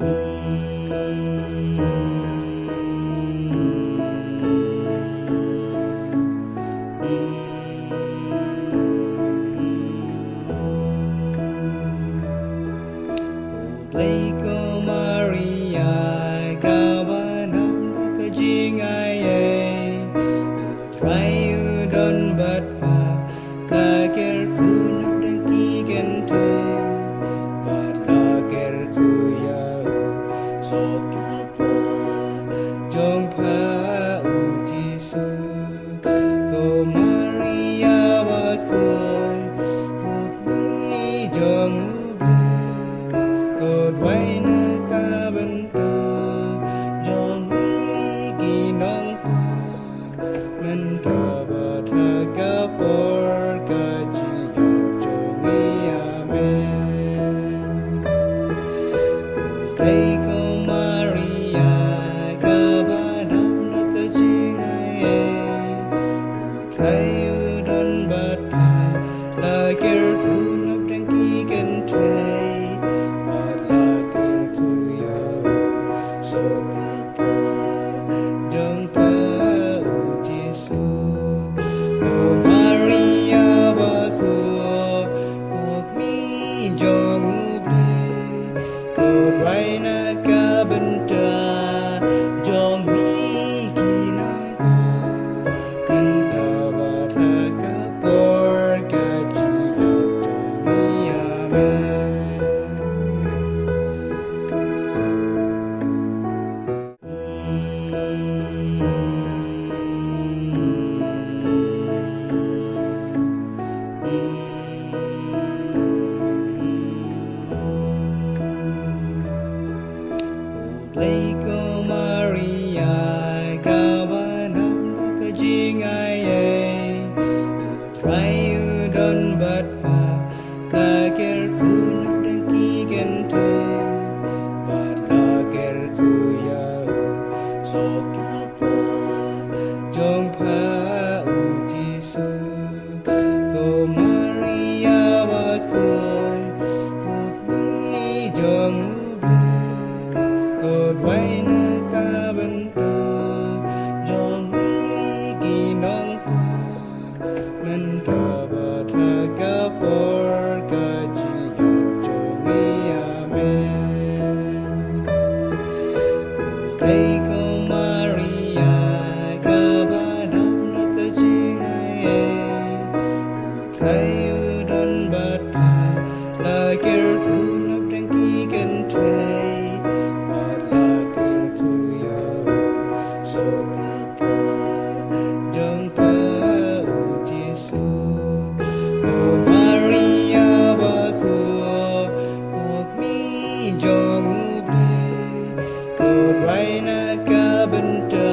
Lego Maria kawanam nakajingay try you don but pa lager ku nakdangkigan to but lager ku ya so kakwa jong pa u Jisu go Maria wa koy put mi jong Cột quay na ca bên ta cho mi kỳ nong pa men ta ba tha ka por ka chi yam cho mi amen Play ko Maria ka ba nam na ka chi ngai try you don but pa la ker tu nap dang ki kan tray so kakwa jong pa u Jisu o Maria wa ko pok mi jong ble ko rai na ka benta jong mi kinang pa kan ta ba tha ka por ka chi yap jong mi amen Lego Maria kawanam nakajingay try you don but pa lager ku nakdangkigan to but lager ku ya so kakwa jong pa u Jisu go Maria wa koy put mi jong cột quay na ca bên ta cho mi kỳ nong pa men ta ba tha ka por ka chi yam cho mi amen Play ko Maria ka ba nam na ka chi ngai try you don but pa la ker tu nap dang ki kan tray so kakwa jong pa u Jisu o Maria wa ko pok mi jong ble ko rai na ka benta